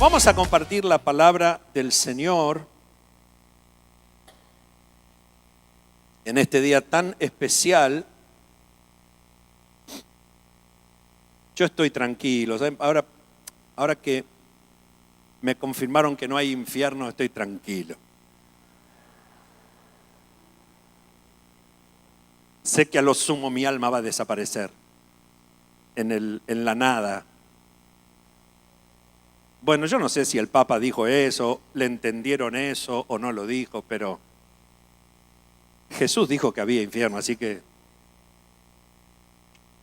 Vamos a compartir la palabra del Señor en este día tan especial. Yo estoy tranquilo. ¿Saben? Ahora que me confirmaron que no hay infierno, estoy tranquilo. Sé que a lo sumo mi alma va a desaparecer en la nada. Bueno, yo no sé si el Papa dijo eso, le entendieron eso o no lo dijo, pero Jesús dijo que había infierno, así que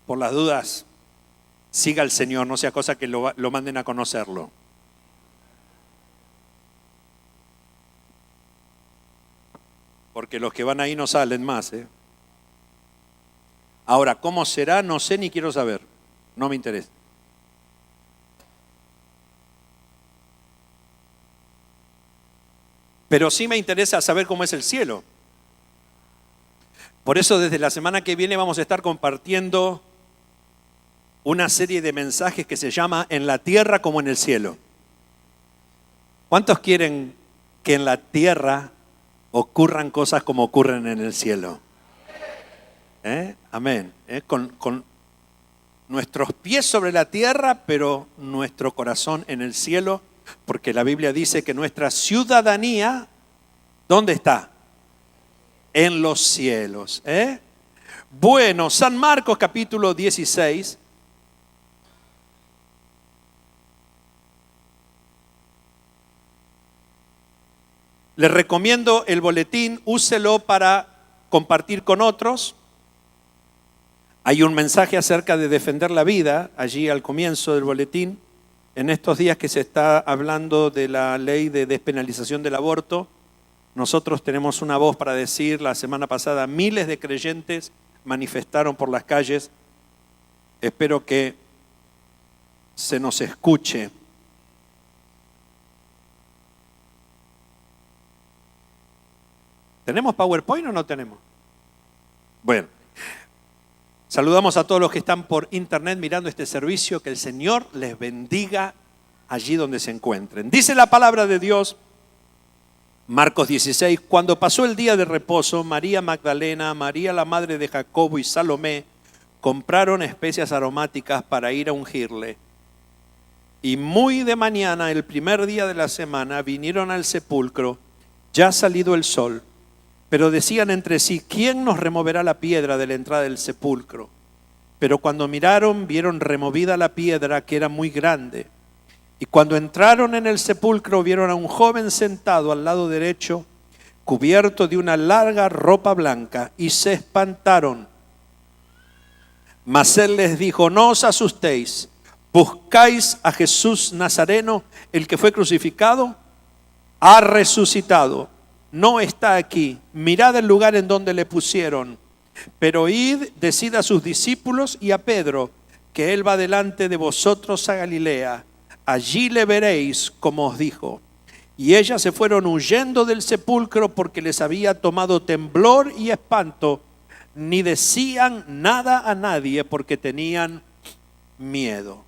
por las dudas, siga al Señor, no sea cosa que lo manden a conocerlo. Porque los que van ahí no salen más, ¿eh? Ahora, ¿cómo será? No sé ni quiero saber, no me interesa. Pero sí me interesa saber cómo es el cielo. Por eso desde la semana que viene vamos a estar compartiendo una serie de mensajes que se llama En la tierra como en el cielo. ¿Cuántos quieren que en la tierra ocurran cosas como ocurren en el cielo? Amén. Con nuestros pies sobre la tierra, pero nuestro corazón en el cielo, porque la Biblia dice que nuestra ciudadanía, ¿dónde está? En los cielos. Bueno, San Marcos capítulo 16. Les recomiendo el boletín, úselo para compartir con otros. Hay un mensaje acerca de defender la vida allí al comienzo del boletín. En estos días que se está hablando de la ley de despenalización del aborto, nosotros tenemos una voz para decir. La semana pasada miles de creyentes manifestaron por las calles. Espero que se nos escuche. ¿Tenemos PowerPoint o no tenemos? Bueno, saludamos a todos los que están por internet mirando este servicio. Que el Señor les bendiga allí donde se encuentren. Dice la palabra de Dios, Marcos 16, cuando pasó el día de reposo, María Magdalena, María la madre de Jacobo y Salomé compraron especias aromáticas para ir a ungirle. Y muy de mañana, el primer día de la semana, vinieron al sepulcro, ya salido el sol. Pero decían entre sí, ¿quién nos removerá la piedra de la entrada del sepulcro? Pero cuando miraron, vieron removida la piedra, que era muy grande. Y cuando entraron en el sepulcro, vieron a un joven sentado al lado derecho, cubierto de una larga ropa blanca, y se espantaron. Mas él les dijo, no os asustéis, ¿buscáis a Jesús Nazareno, el que fue crucificado? Ha resucitado. No está aquí. Mirad el lugar en donde le pusieron. Pero id, decid a sus discípulos y a Pedro, que él va delante de vosotros a Galilea. Allí le veréis, como os dijo. Y ellas se fueron huyendo del sepulcro porque les había tomado temblor y espanto. Ni decían nada a nadie porque tenían miedo.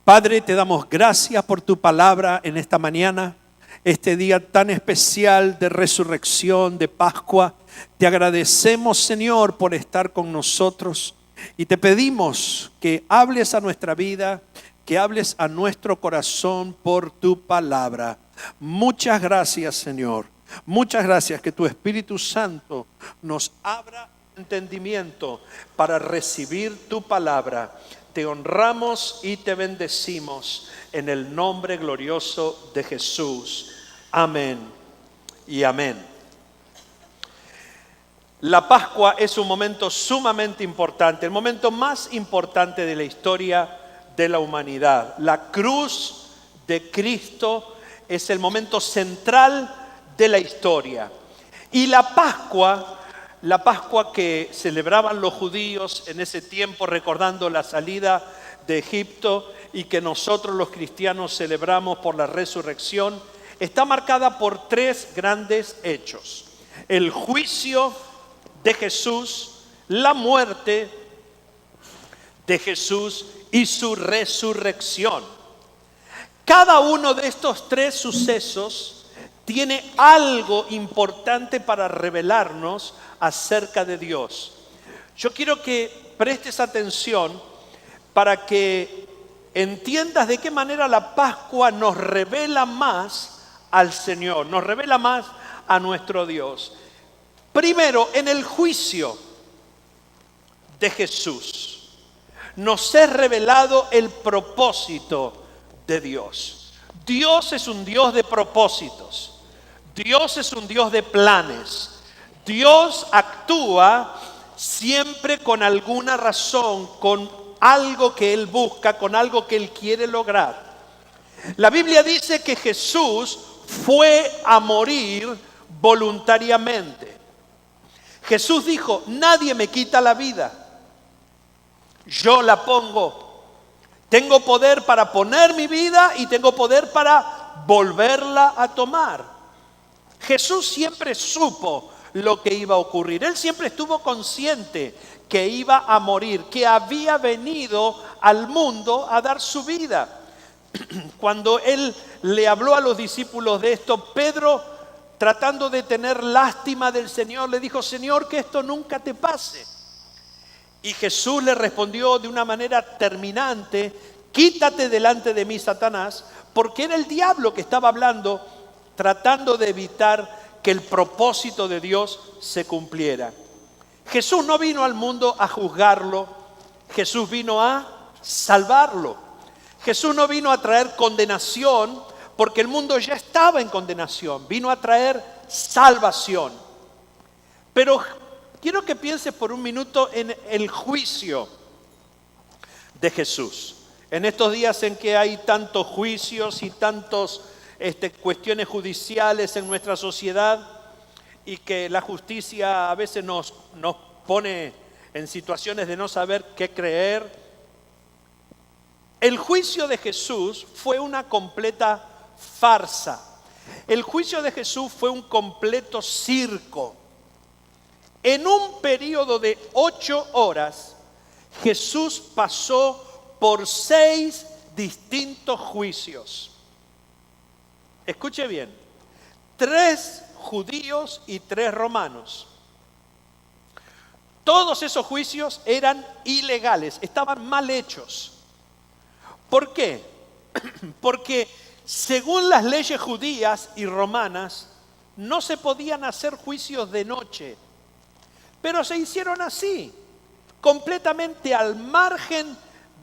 Padre, te damos gracias por tu palabra en esta mañana. Este día tan especial de resurrección, de Pascua. Te agradecemos, Señor, por estar con nosotros. Y te pedimos que hables a nuestra vida, que hables a nuestro corazón por tu palabra. Muchas gracias, Señor. Muchas gracias que tu Espíritu Santo nos abra entendimiento para recibir tu palabra. Te honramos y te bendecimos en el nombre glorioso de Jesús. Amén y amén. La Pascua es un momento sumamente importante, el momento más importante de la historia de la humanidad. La cruz de Cristo es el momento central de la historia. Y la Pascua que celebraban los judíos en ese tiempo, recordando la salida de Egipto, y que nosotros los cristianos celebramos por la resurrección, está marcada por tres grandes hechos: el juicio de Jesús, la muerte de Jesús y su resurrección. Cada uno de estos tres sucesos tiene algo importante para revelarnos acerca de Dios. Yo quiero que prestes atención para que entiendas de qué manera la Pascua nos revela más al Señor, nos revela más a nuestro Dios. Primero, en el juicio de Jesús, nos es revelado el propósito de Dios. Dios es un Dios de propósitos. Dios es un Dios de planes. Dios actúa siempre con alguna razón, con algo que Él busca, con algo que Él quiere lograr. La Biblia dice que Jesús fue a morir voluntariamente. Jesús dijo: nadie me quita la vida, yo la pongo. Tengo poder para poner mi vida y tengo poder para volverla a tomar. Jesús siempre supo lo que iba a ocurrir. Él siempre estuvo consciente que iba a morir, que había venido al mundo a dar su vida. Cuando Él le habló a los discípulos de esto, Pedro, tratando de tener lástima del Señor, le dijo: Señor, que esto nunca te pase. Y Jesús le respondió de una manera terminante: quítate delante de mí, Satanás, porque era el diablo que estaba hablando, tratando de evitar que el propósito de Dios se cumpliera. Jesús no vino al mundo a juzgarlo, Jesús vino a salvarlo. Jesús no vino a traer condenación, porque el mundo ya estaba en condenación, vino a traer salvación. Pero quiero que pienses por un minuto en el juicio de Jesús. En estos días en que hay tantos juicios y tantas cuestiones judiciales en nuestra sociedad, y que la justicia a veces nos pone en situaciones de no saber qué creer. El juicio de Jesús fue una completa farsa. El juicio de Jesús fue un completo circo. En un periodo de 8 horas, Jesús pasó por 6 distintos juicios. Escuche bien: 3 judíos y 3 romanos. Todos esos juicios eran ilegales, estaban mal hechos. ¿Por qué? Porque según las leyes judías y romanas, no se podían hacer juicios de noche. Pero se hicieron así, completamente al margen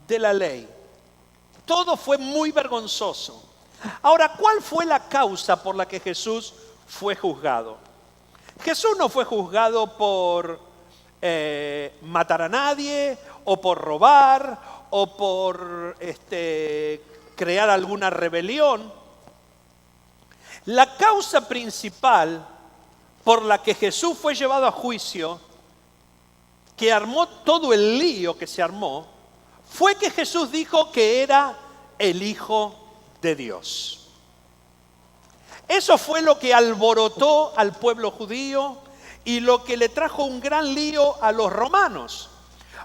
de la ley. Todo fue muy vergonzoso. Ahora, ¿cuál fue la causa por la que Jesús fue juzgado? Jesús no fue juzgado por matar a nadie, o por robar, o por crear alguna rebelión. La causa principal por la que Jesús fue llevado a juicio, que armó todo el lío que se armó, fue que Jesús dijo que era el Hijo de Dios. Eso fue lo que alborotó al pueblo judío y lo que le trajo un gran lío a los romanos.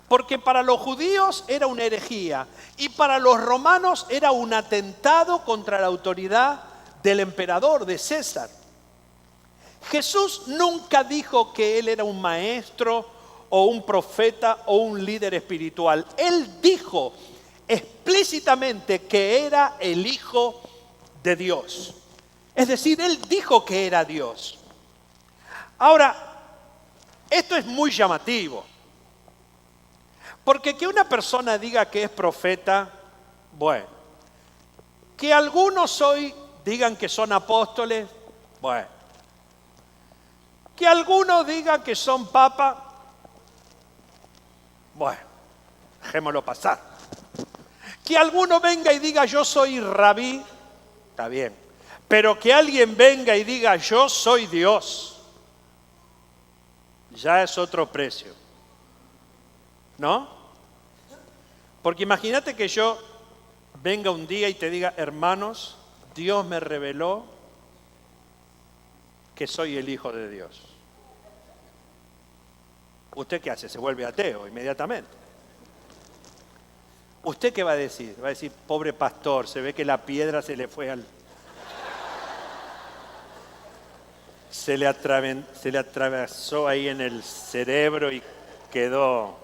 Porque para los judíos era una herejía y para los romanos era un atentado contra la autoridad del emperador, de César. Jesús nunca dijo que Él era un maestro o un profeta o un líder espiritual. Él dijo explícitamente que era el Hijo de Dios. Es decir, Él dijo que era Dios. Ahora, esto es muy llamativo. Porque que una persona diga que es profeta, bueno. Que algunos hoy digan que son apóstoles, bueno. Que algunos digan que son papa, bueno, dejémoslo pasar. Que alguno venga y diga yo soy rabí, está bien. Pero que alguien venga y diga yo soy Dios, ya es otro precio. ¿No? Porque imagínate que yo venga un día y te diga: hermanos, Dios me reveló que soy el Hijo de Dios. ¿Usted qué hace? Se vuelve ateo inmediatamente. ¿Usted qué va a decir? Va a decir, pobre pastor, se ve que la piedra se le fue al... Se le atravesó ahí en el cerebro y quedó...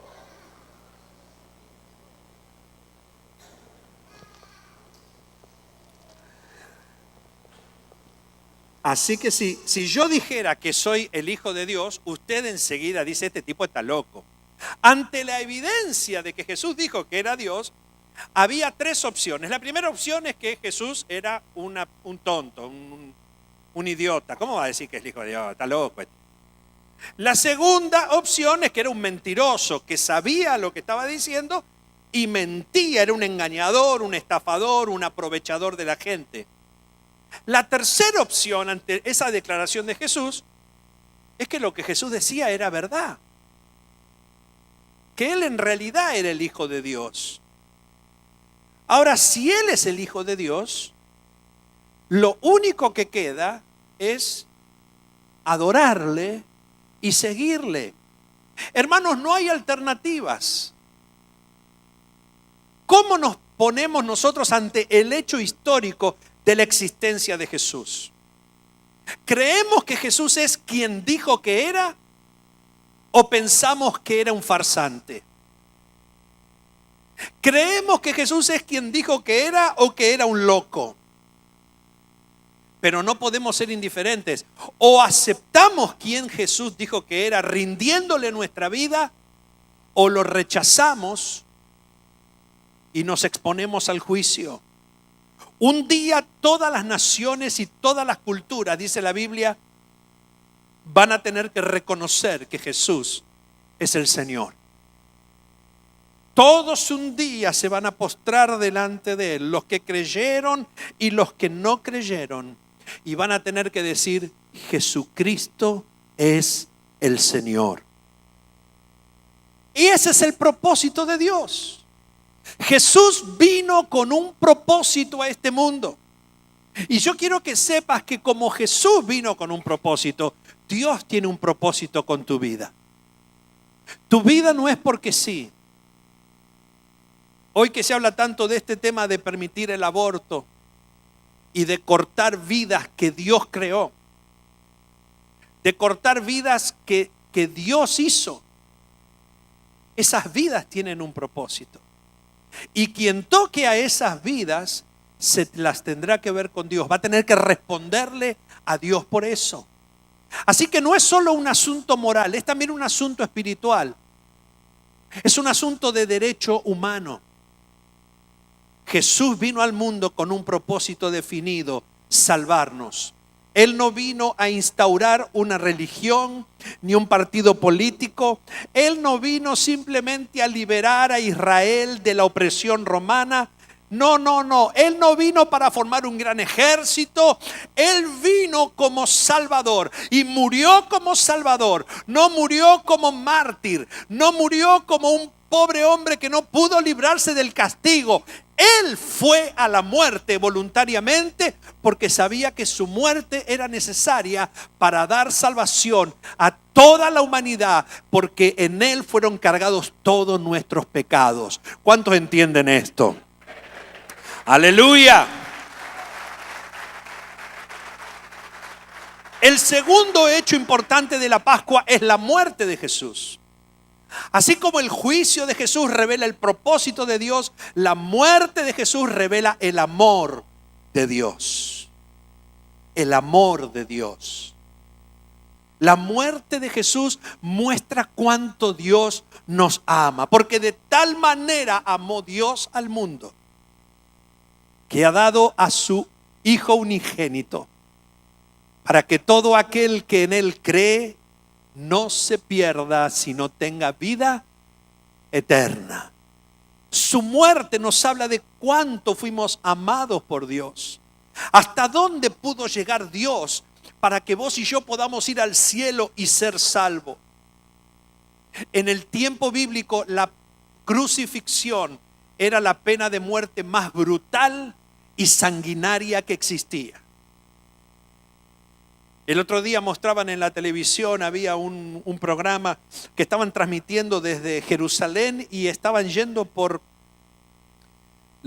Así que si yo dijera que soy el Hijo de Dios, usted enseguida dice, este tipo está loco. Ante la evidencia de que Jesús dijo que era Dios, había tres opciones. La primera opción es que Jesús era un tonto, un idiota. ¿Cómo va a decir que es el Hijo de Dios? Está loco. La segunda opción es que era un mentiroso, que sabía lo que estaba diciendo y mentía. Era un engañador, un estafador, un aprovechador de la gente. La tercera opción ante esa declaración de Jesús es que lo que Jesús decía era verdad. Que Él en realidad era el Hijo de Dios. Ahora, si Él es el Hijo de Dios, lo único que queda es adorarle y seguirle. Hermanos, no hay alternativas. ¿Cómo nos ponemos nosotros ante el hecho histórico de la existencia de Jesús? ¿Creemos que Jesús es quien dijo que era o pensamos que era un farsante? ¿Creemos que Jesús es quien dijo que era o que era un loco? Pero no podemos ser indiferentes. O aceptamos quien Jesús dijo que era, rindiéndole nuestra vida, o lo rechazamos y nos exponemos al juicio. Un día todas las naciones y todas las culturas, dice la Biblia, van a tener que reconocer que Jesús es el Señor. Todos un día se van a postrar delante de Él, los que creyeron y los que no creyeron, y van a tener que decir, Jesucristo es el Señor. Y ese es el propósito de Dios. Jesús vino con un propósito a este mundo. Y yo quiero que sepas que como Jesús vino con un propósito, Dios tiene un propósito con tu vida. Tu vida no es porque sí. Hoy que se habla tanto de este tema de permitir el aborto y de cortar vidas que Dios creó, de cortar vidas que Dios hizo, esas vidas tienen un propósito. Y quien toque a esas vidas se las tendrá que ver con Dios. Va a tener que responderle a Dios por eso. Así que no es solo un asunto moral, es también un asunto espiritual. Es un asunto de derecho humano. Jesús vino al mundo con un propósito definido, salvarnos. Él no vino a instaurar una religión ni un partido político. Él no vino simplemente a liberar a Israel de la opresión romana. No. Él no vino para formar un gran ejército. Él vino como Salvador y murió como Salvador. No murió como mártir. No murió como un pobre hombre que no pudo librarse del castigo. Él fue a la muerte voluntariamente porque sabía que su muerte era necesaria para dar salvación a toda la humanidad, porque en Él fueron cargados todos nuestros pecados. ¿Cuántos entienden esto? ¡Aleluya! El segundo hecho importante de la Pascua es la muerte de Jesús. Así como el juicio de Jesús revela el propósito de Dios, la muerte de Jesús revela el amor de Dios. El amor de Dios. La muerte de Jesús muestra cuánto Dios nos ama, porque de tal manera amó Dios al mundo, que ha dado a su Hijo unigénito, para que todo aquel que en Él cree no se pierda, sino tenga vida eterna. Su muerte nos habla de cuánto fuimos amados por Dios. Hasta dónde pudo llegar Dios para que vos y yo podamos ir al cielo y ser salvos. En el tiempo bíblico, la crucifixión era la pena de muerte más brutal y sanguinaria que existía. El otro día mostraban en la televisión, había un programa que estaban transmitiendo desde Jerusalén y estaban yendo por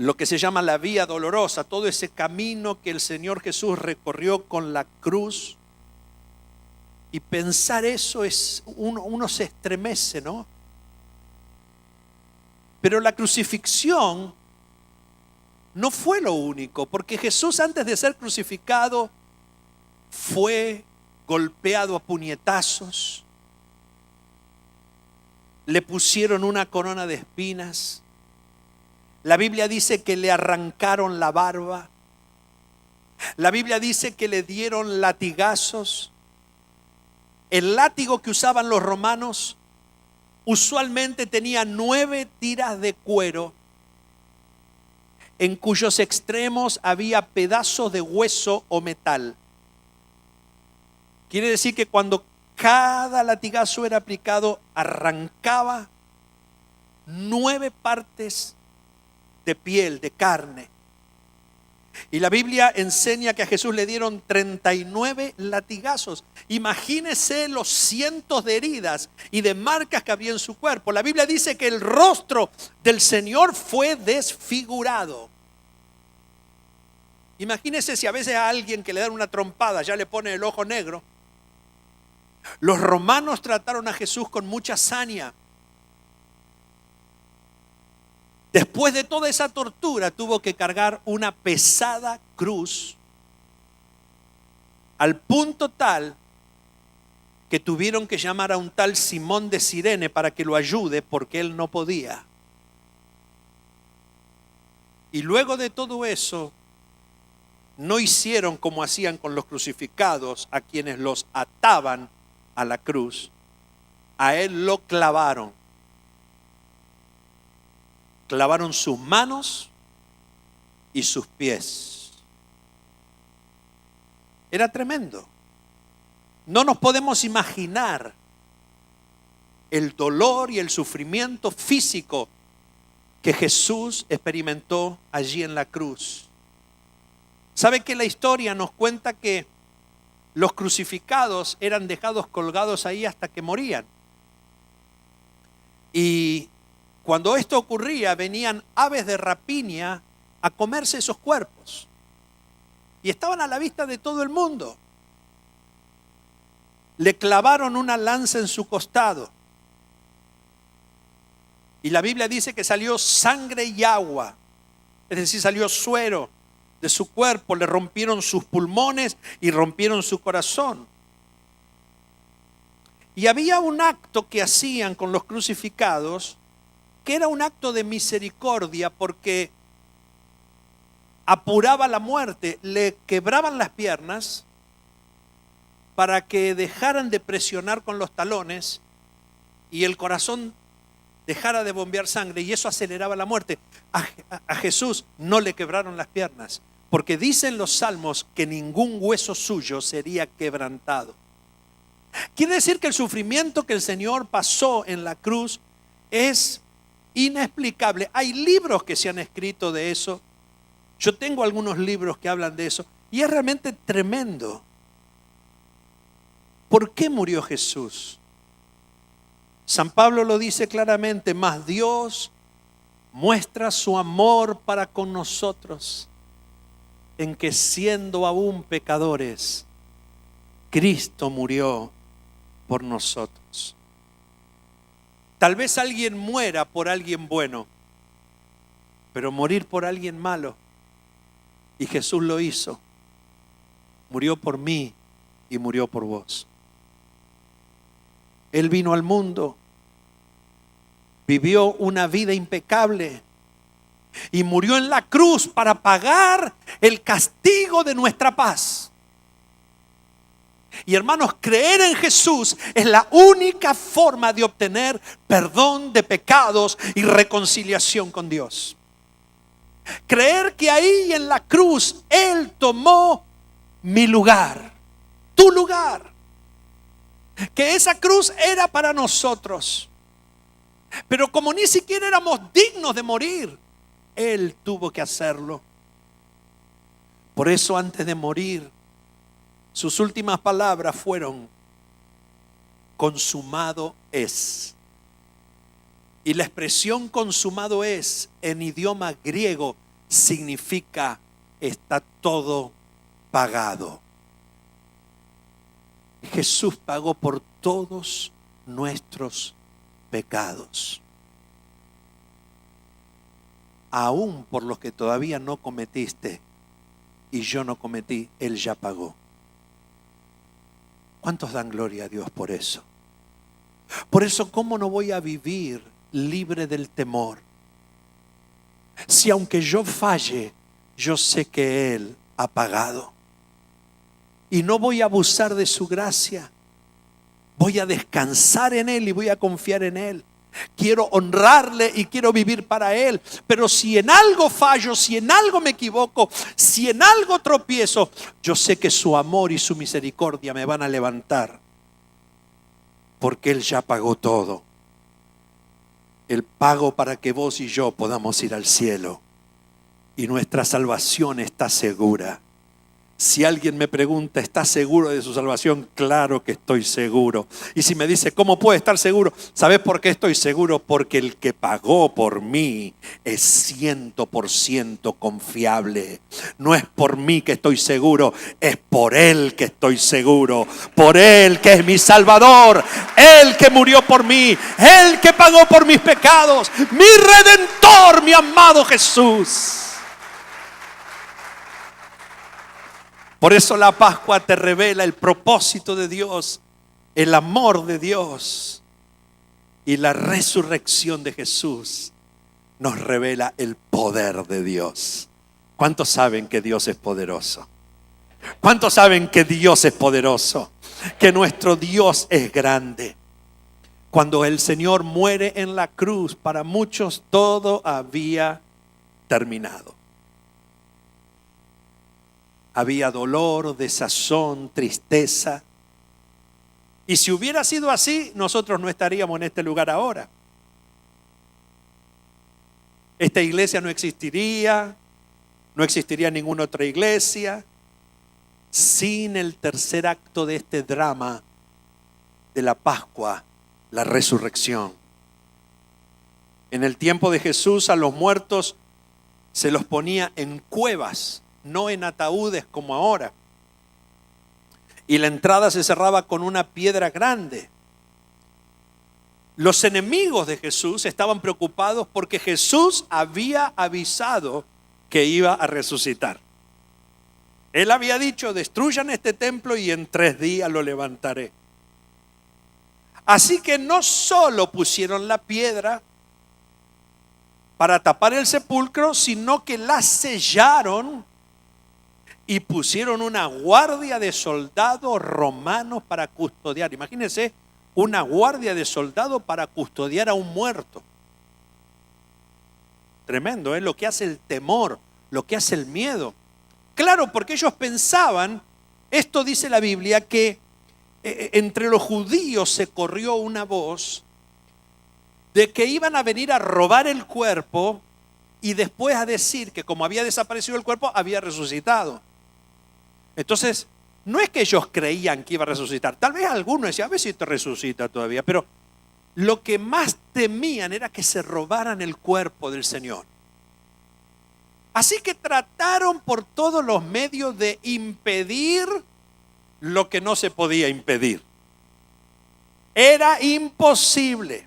lo que se llama la vía dolorosa, todo ese camino que el Señor Jesús recorrió con la cruz. Y pensar eso uno se estremece, ¿no? Pero la crucifixión no fue lo único, porque Jesús antes de ser crucificado fue golpeado a puñetazos, le pusieron una corona de espinas, la Biblia dice que le arrancaron la barba, la Biblia dice que le dieron latigazos. El látigo que usaban los romanos usualmente tenía 9 tiras de cuero, en cuyos extremos había pedazos de hueso o metal. Quiere decir que cuando cada latigazo era aplicado, arrancaba 9 partes de piel, de carne. Y la Biblia enseña que a Jesús le dieron 39 latigazos. Imagínese los cientos de heridas y de marcas que había en su cuerpo. La Biblia dice que el rostro del Señor fue desfigurado. Imagínese si a veces a alguien que le dan una trompada ya le pone el ojo negro. Los romanos trataron a Jesús con mucha saña. Después de toda esa tortura tuvo que cargar una pesada cruz, al punto tal que tuvieron que llamar a un tal Simón de Cirene para que lo ayude porque él no podía. Y luego de todo eso, no hicieron como hacían con los crucificados, a quienes los ataban a la cruz. A él lo clavaron. Clavaron sus manos y sus pies. Era tremendo. No nos podemos imaginar el dolor y el sufrimiento físico que Jesús experimentó allí en la cruz. ¿Sabe que la historia nos cuenta que los crucificados eran dejados colgados ahí hasta que morían? Y cuando esto ocurría, venían aves de rapiña a comerse esos cuerpos. Y estaban a la vista de todo el mundo. Le clavaron una lanza en su costado. Y la Biblia dice que salió sangre y agua. Es decir, salió suero de su cuerpo. Le rompieron sus pulmones y rompieron su corazón. Y había un acto que hacían con los crucificados, que era un acto de misericordia, porque apuraba la muerte. Le quebraban las piernas para que dejaran de presionar con los talones y el corazón dejara de bombear sangre, y eso aceleraba la muerte. A Jesús no le quebraron las piernas, porque dicen los salmos que ningún hueso suyo sería quebrantado. Quiere decir que el sufrimiento que el Señor pasó en la cruz es inexplicable. Hay libros que se han escrito de eso. Yo tengo algunos libros que hablan de eso y es realmente tremendo. ¿Por qué murió Jesús? San Pablo lo dice claramente: mas Dios muestra su amor para con nosotros en que, siendo aún pecadores, Cristo murió por nosotros. Tal vez alguien muera por alguien bueno, pero morir por alguien malo, y Jesús lo hizo. Murió por mí y murió por vos. Él vino al mundo, vivió una vida impecable y murió en la cruz para pagar el castigo de nuestra paz. Y hermanos, creer en Jesús es la única forma de obtener perdón de pecados y reconciliación con Dios. Creer que ahí en la cruz Él tomó mi lugar, tu lugar. Que esa cruz era para nosotros. Pero como ni siquiera éramos dignos de morir, Él tuvo que hacerlo. Por eso, antes de morir, sus últimas palabras fueron: consumado es. Y la expresión consumado es, en idioma griego, significa está todo pagado. Jesús pagó por todos nuestros pecados, aún por los que todavía no cometiste y yo no cometí, Él ya pagó. ¿Cuántos dan gloria a Dios por eso? Por eso, ¿cómo no voy a vivir libre del temor? Si aunque yo falle, yo sé que Él ha pagado. Y no voy a abusar de su gracia. Voy a descansar en Él y voy a confiar en Él. Quiero honrarle y quiero vivir para Él. Pero si en algo fallo, si en algo me equivoco, si en algo tropiezo, yo sé que su amor y su misericordia me van a levantar. Porque Él ya pagó todo. El pago para que vos y yo podamos ir al cielo. Y nuestra salvación está segura. Si alguien me pregunta, ¿estás seguro de su salvación? Claro que estoy seguro. Y si me dice, ¿cómo puedo estar seguro? ¿Sabes por qué estoy seguro? Porque el que pagó por mí es 100% confiable. No es por mí que estoy seguro, es por Él que estoy seguro. Por Él que es mi Salvador, Él que murió por mí, Él que pagó por mis pecados, mi Redentor, mi amado Jesús. Por eso la Pascua te revela el propósito de Dios, el amor de Dios, y la resurrección de Jesús nos revela el poder de Dios. ¿Cuántos saben que Dios es poderoso? ¿Cuántos saben que Dios es poderoso? Que nuestro Dios es grande. Cuando el Señor muere en la cruz, para muchos todo había terminado. Había dolor, desazón, tristeza. Y si hubiera sido así, nosotros no estaríamos en este lugar ahora. Esta iglesia no existiría ninguna otra iglesia sin el tercer acto de este drama de la Pascua, la resurrección. En el tiempo de Jesús a los muertos se los ponía en cuevas, no en ataúdes como ahora. Y la entrada se cerraba con una piedra grande. Los enemigos de Jesús estaban preocupados porque Jesús había avisado que iba a resucitar. Él había dicho, destruyan este templo y en 3 días lo levantaré. Así que no solo pusieron la piedra para tapar el sepulcro, sino que la sellaron y pusieron una guardia de soldados romanos para custodiar. Imagínense, una guardia de soldados para custodiar a un muerto. Tremendo, ¿eh? Lo que hace el temor, lo que hace el miedo. Claro, porque ellos pensaban, esto dice la Biblia, que entre los judíos se corrió una voz de que iban a venir a robar el cuerpo y después a decir que como había desaparecido el cuerpo, había resucitado. Entonces, no es que ellos creían que iba a resucitar. Tal vez algunos decían, a ver si te resucita todavía. Pero lo que más temían era que se robaran el cuerpo del Señor. Así que trataron por todos los medios de impedir lo que no se podía impedir. Era imposible.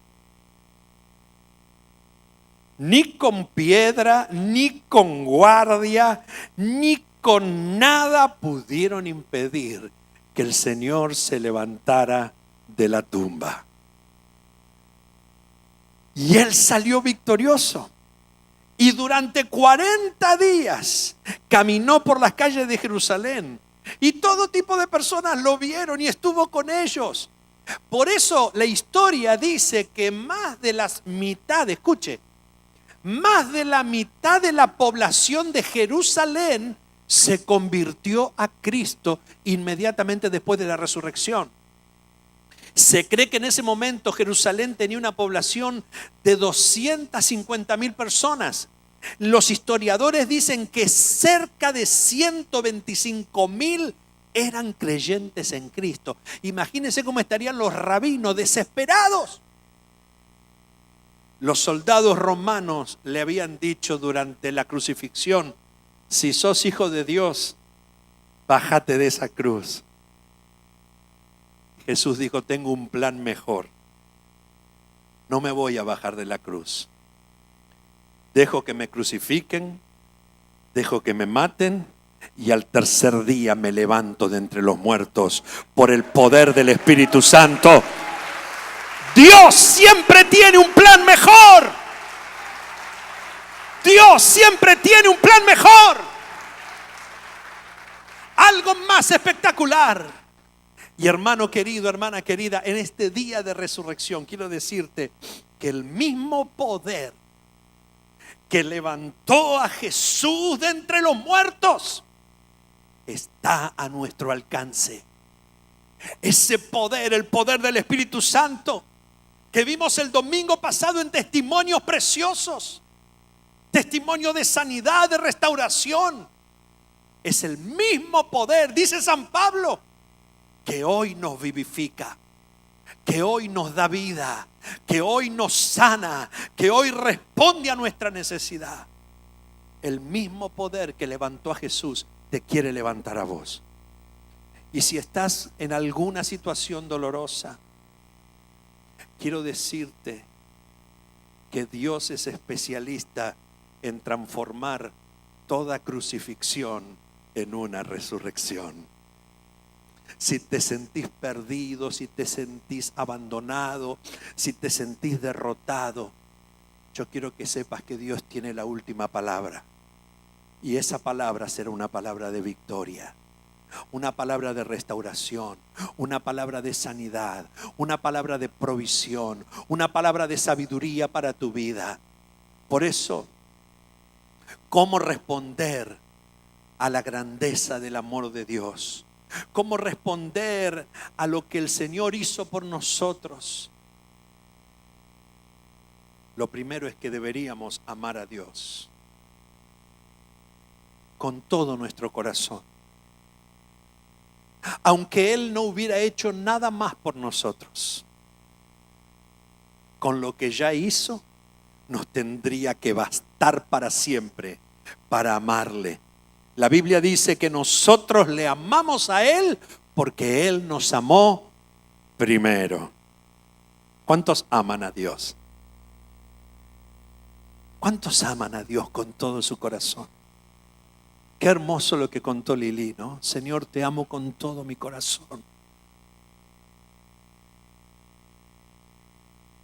Ni con piedra, ni con guardia, ni con nada pudieron impedir que el Señor se levantara de la tumba. Y Él salió victorioso. Y durante 40 días caminó por las calles de Jerusalén. Y todo tipo de personas lo vieron y estuvo con ellos. Por eso la historia dice que más de la mitad, escuche, más de la mitad de la población de Jerusalén se convirtió a Cristo inmediatamente después de la resurrección. Se cree que en ese momento Jerusalén tenía una población de 250,000 personas. Los historiadores dicen que cerca de 125,000 eran creyentes en Cristo. Imagínense cómo estarían los rabinos desesperados. Los soldados romanos le habían dicho durante la crucifixión: si sos hijo de Dios, bájate de esa cruz. Jesús dijo: tengo un plan mejor. No me voy a bajar de la cruz. Dejo que me crucifiquen, dejo que me maten, y al tercer día me levanto de entre los muertos por el poder del Espíritu Santo. Dios siempre tiene un plan mejor. Dios siempre tiene un plan mejor. Algo más espectacular. Y hermano querido, hermana querida, en este día de resurrección quiero decirte que el mismo poder que levantó a Jesús de entre los muertos está a nuestro alcance. Ese poder, el poder del Espíritu Santo que vimos el domingo pasado en testimonios preciosos, testimonio de sanidad, de restauración, es el mismo poder, dice San Pablo, que hoy nos vivifica, que hoy nos da vida, que hoy nos sana, que hoy responde a nuestra necesidad. El mismo poder que levantó a Jesús te quiere levantar a vos. Y si estás en alguna situación dolorosa, quiero decirte que Dios es especialista en transformar toda crucifixión en una resurrección. Si te sentís perdido, si te sentís abandonado, si te sentís derrotado, yo quiero que sepas que Dios tiene la última palabra. Y esa palabra será una palabra de victoria, una palabra de restauración, una palabra de sanidad, una palabra de provisión, una palabra de sabiduría para tu vida. Por eso, ¿cómo responder a la grandeza del amor de Dios? ¿Cómo responder a lo que el Señor hizo por nosotros? Lo primero es que deberíamos amar a Dios con todo nuestro corazón. Aunque Él no hubiera hecho nada más por nosotros, con lo que ya hizo, nos tendría que bastar para siempre para amarle. La Biblia dice que nosotros le amamos a Él porque Él nos amó primero. ¿Cuántos aman a Dios? ¿Cuántos aman a Dios con todo su corazón? Qué hermoso lo que contó Lili, ¿no? Señor, te amo con todo mi corazón.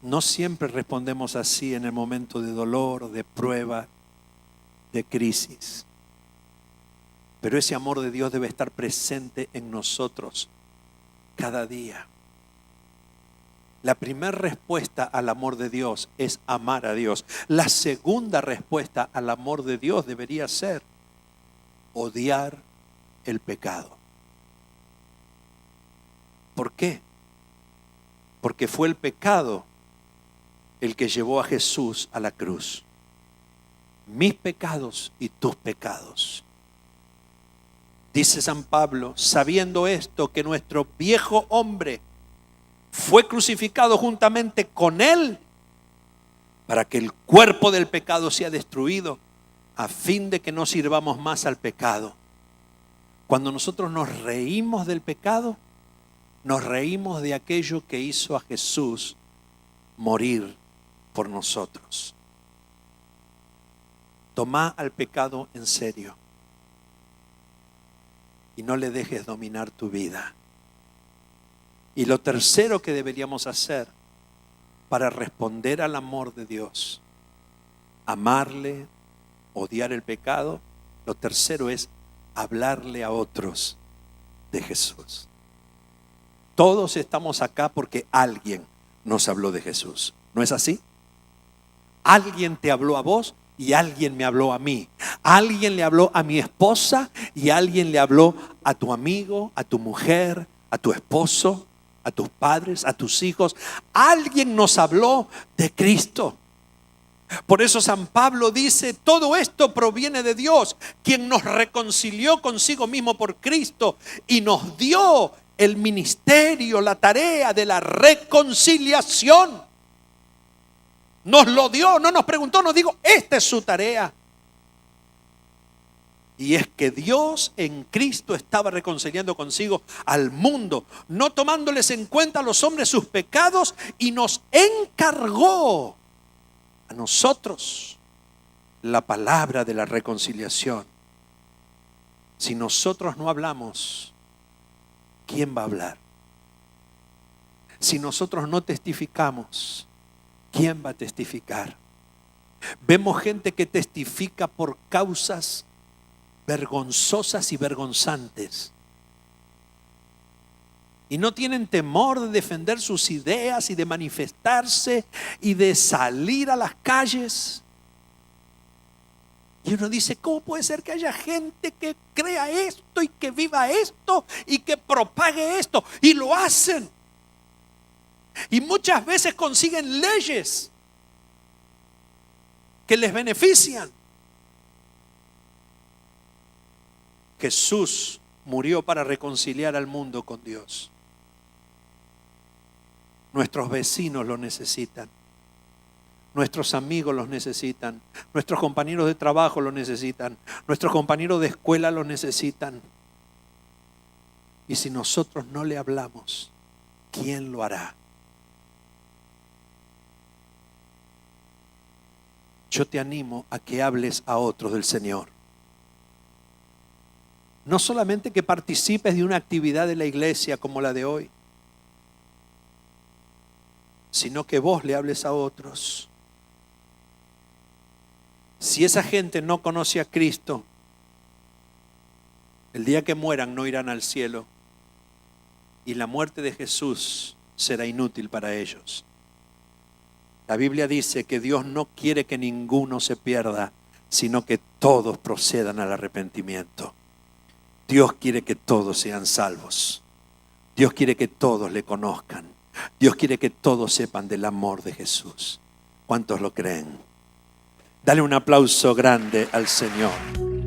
No siempre respondemos así en el momento de dolor, de prueba, de crisis. Pero ese amor de Dios debe estar presente en nosotros cada día. La primera respuesta al amor de Dios es amar a Dios. La segunda respuesta al amor de Dios debería ser odiar el pecado. ¿Por qué? Porque fue el pecado el que llevó a Jesús a la cruz. Mis pecados y tus pecados. Dice San Pablo, sabiendo esto, que nuestro viejo hombre fue crucificado juntamente con Él para que el cuerpo del pecado sea destruido, a fin de que no sirvamos más al pecado. Cuando nosotros nos reímos del pecado, nos reímos de aquello que hizo a Jesús morir por nosotros. Toma al pecado en serio y no le dejes dominar tu vida. Y lo tercero que deberíamos hacer para responder al amor de Dios, amarle, odiar el pecado, lo tercero es hablarle a otros de Jesús. Todos estamos acá porque alguien nos habló de Jesús. ¿No es así? Alguien te habló a vos y alguien me habló a mí. Alguien le habló a mi esposa y alguien le habló a tu amigo, a tu mujer, a tu esposo, a tus padres, a tus hijos. Alguien nos habló de Cristo. Por eso San Pablo dice, todo esto proviene de Dios, quien nos reconcilió consigo mismo por Cristo y nos dio el ministerio, la tarea de la reconciliación. Nos lo dio, no nos preguntó, nos dijo, esta es su tarea. Y es que Dios en Cristo estaba reconciliando consigo al mundo, no tomándoles en cuenta a los hombres sus pecados, y nos encargó a nosotros la palabra de la reconciliación. Si nosotros no hablamos, ¿quién va a hablar? Si nosotros no testificamos, ¿quién va a testificar? Vemos gente que testifica por causas vergonzosas y vergonzantes, y no tienen temor de defender sus ideas y de manifestarse y de salir a las calles. Y uno dice, ¿cómo puede ser que haya gente que crea esto y que viva esto y que propague esto? Y lo hacen. Y muchas veces consiguen leyes que les benefician. Jesús murió para reconciliar al mundo con Dios. Nuestros vecinos lo necesitan. Nuestros amigos los necesitan. Nuestros compañeros de trabajo lo necesitan. Nuestros compañeros de escuela lo necesitan. Y si nosotros no le hablamos, ¿quién lo hará? Yo te animo a que hables a otros del Señor. No solamente que participes de una actividad de la iglesia como la de hoy, sino que vos le hables a otros. Si esa gente no conoce a Cristo, el día que mueran no irán al cielo, y la muerte de Jesús será inútil para ellos. La Biblia dice que Dios no quiere que ninguno se pierda, sino que todos procedan al arrepentimiento. Dios quiere que todos sean salvos. Dios quiere que todos le conozcan. Dios quiere que todos sepan del amor de Jesús. ¿Cuántos lo creen? Dale un aplauso grande al Señor.